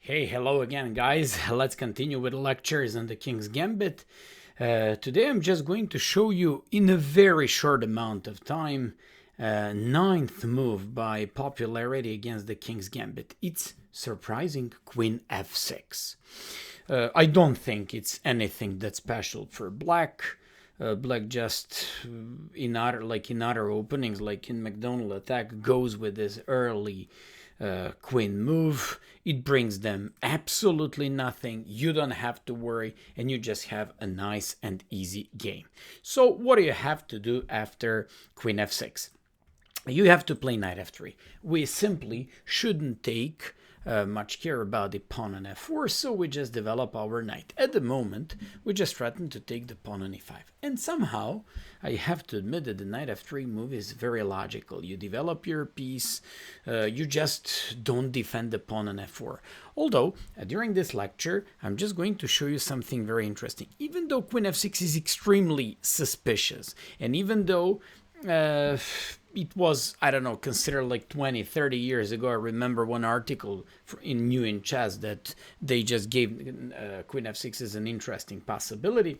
Hey, hello again, guys. Let's continue with lectures on the King's Gambit. Today I'm just going to show you in a very short amount of time ninth move by popularity against the King's Gambit. It's surprising Queen F6. I don't think it's anything that's special for black. Black just in other openings, like in McDonald attack, goes with this early queen move. It brings them absolutely nothing. You don't have to worry, and you just have a nice and easy game. So what do you have to do after queen f6? You have to play knight f3. We simply shouldn't take much care about the pawn on f4, so we just develop our knight. At the moment, we just threaten to take the pawn on e5. And somehow, I have to admit that the knight f3 move is very logical. You develop your piece, you just don't defend the pawn on f4. Although, during this lecture, I'm just going to show you something very interesting. Even though queen f6 is extremely suspicious, and even though it was, I don't know, considered like 20, 30 years ago. I remember one article in New in Chess that they just gave Queen f6 as an interesting possibility.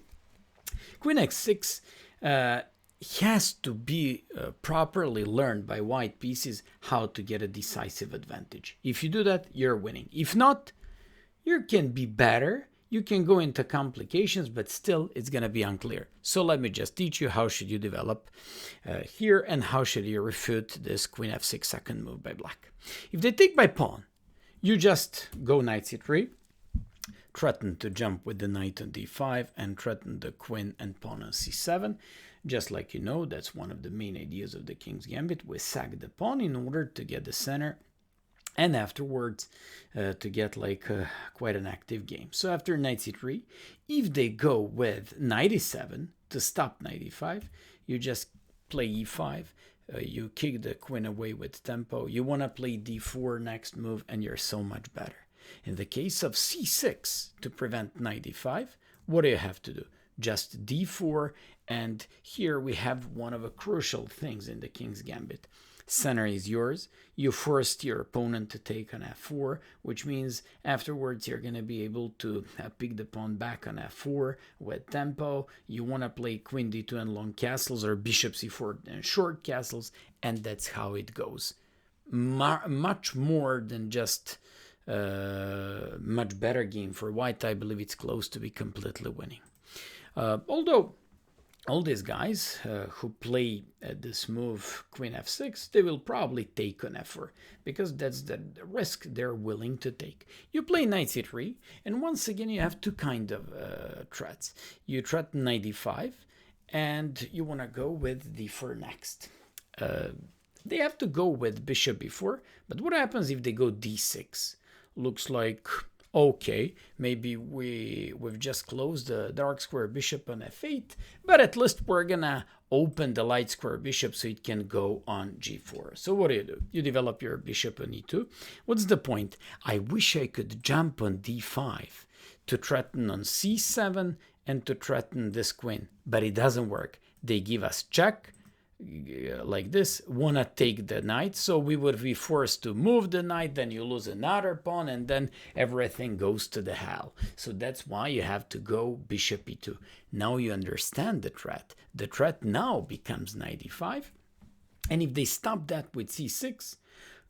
Queen x6 has to be properly learned by white pieces how to get a decisive advantage. If you do that, you're winning. If not, you can be better. You can go into complications, but still it's going to be unclear. So let me just teach you how should you develop here and how should you refute this queen f6 second move by black. If they take by pawn, you just go knight c3, threaten to jump with the knight on d5 and threaten the queen and pawn on c7. Just like you know, that's one of the main ideas of the King's Gambit. We sack the pawn in order to get the center and afterwards to get like quite an active game. So after knight c3, if they go with knight e7 to stop knight e5, you just play e5, you kick the queen away with tempo, you want to play d4 next move, and you're so much better. In the case of c6, to prevent knight e5, what do you have to do? Just d4, and here we have one of the crucial things in the King's Gambit. Center is yours. You forced your opponent to take on f4, which means afterwards you're going to be able to pick the pawn back on f4 with tempo. You want to play queen d2 and long castles, or bishop c4 and short castles, and that's how it goes. Much more than just much better game for white. I believe it's close to be completely winning. Although all these guys who play this move, queen f6, they will probably take on f4, because that's the risk they're willing to take. You play knight c3, and once again you have two kind of threats. You threaten knight d5, and you want to go with d4 next. They have to go with bishop b4, but what happens if they go d6? Looks like, okay, maybe we've just closed the dark square bishop on f8, but at least we're gonna open the light square bishop so it can go on g4. So what do? You develop your bishop on e2. What's the point? I wish I could jump on d5 to threaten on c7 and to threaten this queen, but it doesn't work. They give us check, like this, wanna take the knight, so we would be forced to move the knight, then you lose another pawn, and then everything goes to the hell. So that's why you have to go bishop e2. Now you understand the threat. The threat now becomes knight e5, and if they stop that with c6,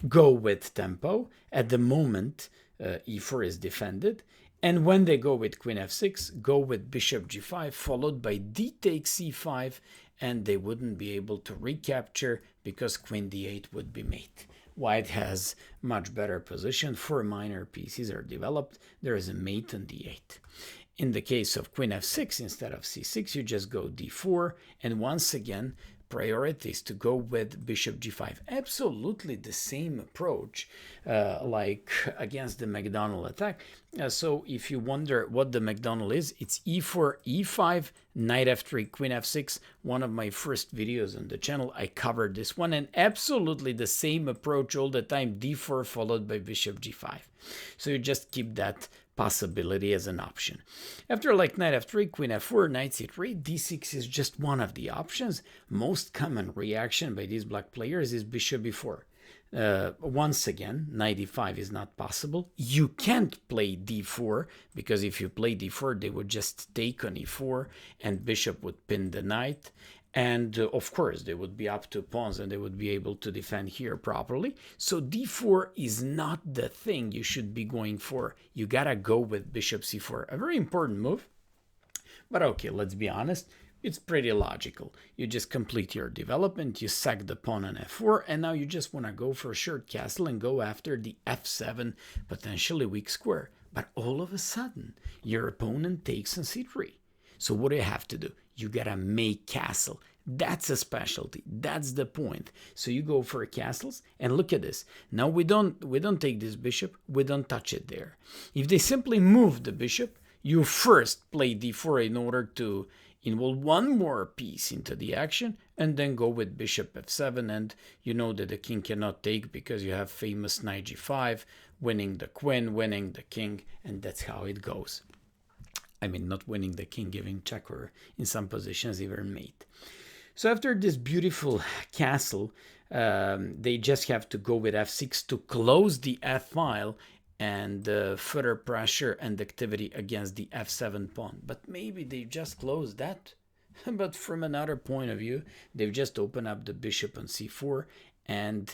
go with tempo. At the moment e4 is defended, and when they go with queen f6, go with bishop g5 followed by d takes c5, and they wouldn't be able to recapture because queen d8 would be mate. White has much better position. 4 minor pieces are developed. There is a mate on d8. In the case of queen f6, instead of c6, you just go d4, and once again, priority is to go with bishop g5. Absolutely the same approach like against the McDonald attack. So if you wonder what the McDonald is, it's e4, e5, knight f3, queen f6. One of my first videos on the channel, I covered this one, and absolutely the same approach all the time, d4 followed by bishop g5. So you just keep that possibility as an option. After like knight f3, queen f4, knight c3, d6 is just one of the options. Most common reaction by these black players is bishop b4. Once again, knight e5 is not possible. You can't play d4, because if you play d4, they would just take on e4, and bishop would pin the knight. And of course, they would be up to pawns, and they would be able to defend here properly. So d4 is not the thing you should be going for. You gotta go with bishop c4. A very important move. But okay, let's be honest. It's pretty logical. You just complete your development, you sack the pawn on f4, and now you just want to go for a short castle and go after the f7 potentially weak square. But all of a sudden, your opponent takes on c3. So what do you have to do? You gotta make castle. That's a specialty. That's the point. So you go for castles, and look at this. Now we don't take this bishop. We don't touch it there. If they simply move the bishop, you first play d4 in order to involve one more piece into the action, and then go with bishop f7, and you know that the king cannot take because you have famous knight g5, winning the queen, winning the king, and that's how it goes. I mean, not winning the king, giving check, or in some positions even mate. So after this beautiful castle, they just have to go with f6 to close the f-file, and further pressure and activity against the f7 pawn. But maybe they just closed that. But from another point of view, they've just opened up the bishop on c4, and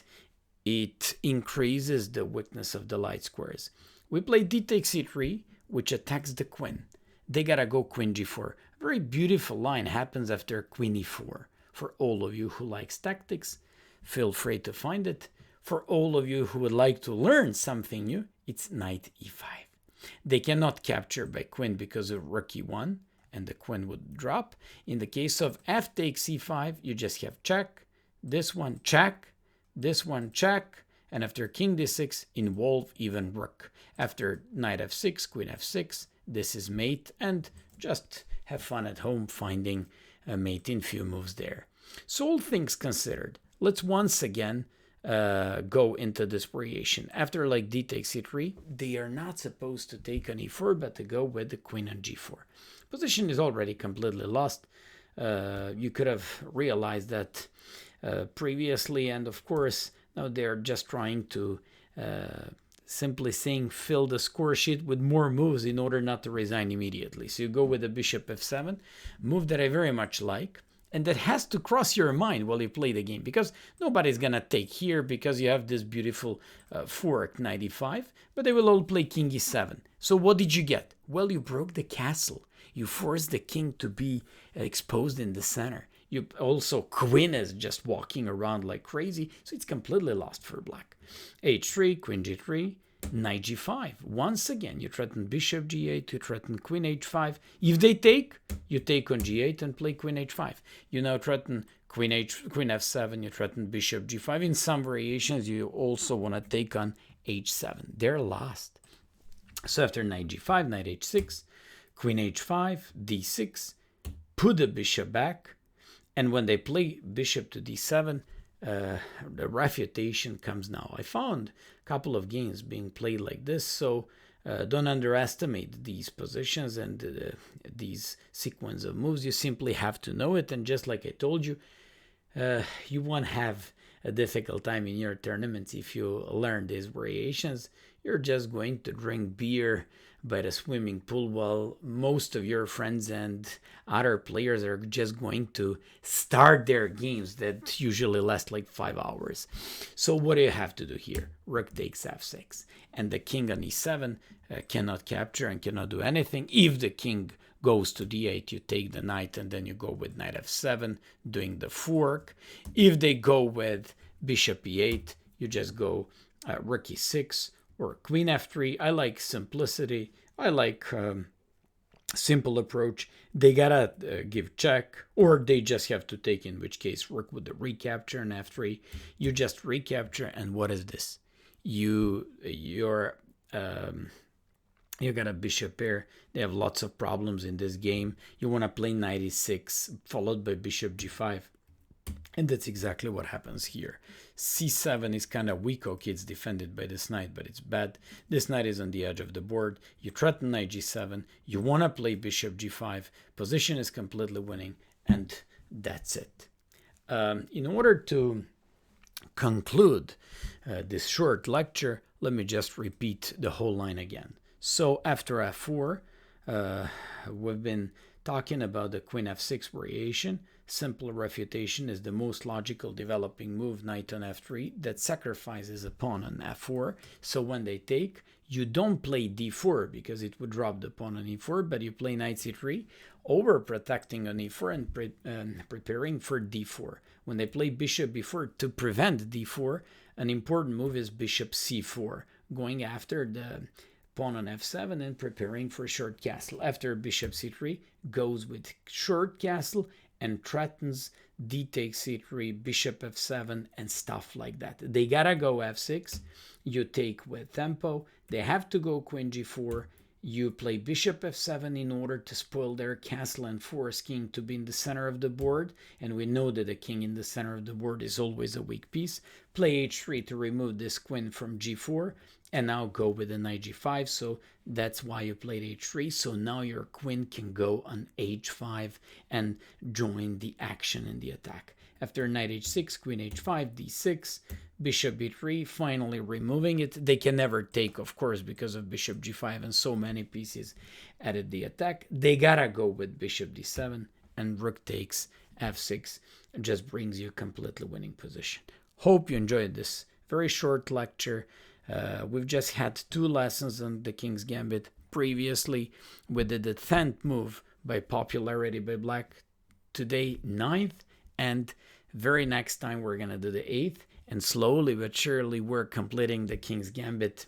it increases the weakness of the light squares. We play d takes c3, which attacks the queen. They gotta go queen g4. A very beautiful line happens after queen e4. For all of you who likes tactics, feel free to find it. For all of you who would like to learn something new, it's knight e5. They cannot capture by queen because of rook e1, and the queen would drop. In the case of f takes e5, you just have check, this one check, this one check, and after king d6, involve even rook. After knight f6, queen f6, this is mate, and just have fun at home finding a mate in few moves there. So all things considered, let's once again go into this variation. After like d takes c3, they are not supposed to take on e4, but to go with the queen on g4. Position is already completely lost. You could have realized that previously, and of course now they're just trying to simply saying fill the score sheet with more moves in order not to resign immediately. So you go with the bishop f7, move that I very much like, and that has to cross your mind while you play the game, because nobody's gonna take here because you have this beautiful fork knight e5, but they will all play king e7. So what did you get? Well, you broke the castle. You forced the king to be exposed in the center. You also, queen is just walking around like crazy, so it's completely lost for black. h3, queen g3, knight g5. Once again, you threaten bishop g8, you threaten queen h5. If they take, you take on g8 and play queen h5. You now threaten queen f7, you threaten bishop g5. In some variations, you also want to take on h7. They're lost. So after knight g5, knight h6, queen h5, d6, put the bishop back, and when they play bishop to d7, the refutation comes now. I found a couple of games being played like this, so don't underestimate these positions and these sequence of moves. You simply have to know it, and just like I told you, you won't have a difficult time in your tournaments if you learn these variations. You're just going to drink beer by the swimming pool while most of your friends and other players are just going to start their games that usually last like 5 hours. So what do you have to do here? Rook takes f6, and the king on e7 cannot capture and cannot do anything. If the king goes to d8, you take the knight, and then you go with knight f7, doing the fork. If they go with bishop e8, you just go rook e6 or queen f3. I like simplicity. I like simple approach. They gotta give check, or they just have to take, in which case rook with the recapture and f3. You just recapture, and what is this? You got a bishop pair. They have lots of problems in this game. You want to play knight e6 followed by bishop g5. And that's exactly what happens here. c7 is kind of weak. Okay, it's defended by this knight, but it's bad. This knight is on the edge of the board. You threaten knight g7. You want to play bishop g5. Position is completely winning, and that's it. In order to conclude this short lecture, let me just repeat the whole line again. So after f4, we've been talking about the queen f6 variation. Simple refutation is the most logical developing move, knight on f3, that sacrifices a pawn on f4. So when they take, you don't play d4 because it would drop the pawn on e4, but you play knight c3, overprotecting on e4 and preparing for d4. When they play bishop b4 to prevent d4, an important move is bishop c4, going after the pawn on f7 and preparing for short castle. After bishop c3 goes with short castle and threatens d takes c3, bishop f7, and stuff like that. They gotta go f6, you take with tempo, they have to go queen g4, you play bishop f7 in order to spoil their castle and force king to be in the center of the board, and we know that a king in the center of the board is always a weak piece. Play h3 to remove this queen from g4, and now go with the knight g5, so that's why you played h3. So now your queen can go on h5 and join the action in the attack. After knight h6, queen h5, d6, bishop b3, finally removing it. They can never take, of course, because of bishop g5 and so many pieces added the attack. They gotta go with bishop d7, and rook takes f6. It just brings you a completely winning position. Hope you enjoyed this very short lecture. We've just had 2 lessons on the King's Gambit. Previously, we did the 10th move by popularity by black. Today, 9th, and very next time we're going to do the 8th. And slowly but surely, we're completing the King's Gambit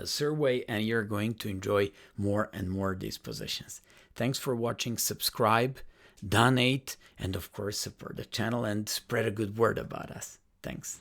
survey, and you're going to enjoy more and more of these positions. Thanks for watching. Subscribe, donate, and of course, support the channel and spread a good word about us. Thanks.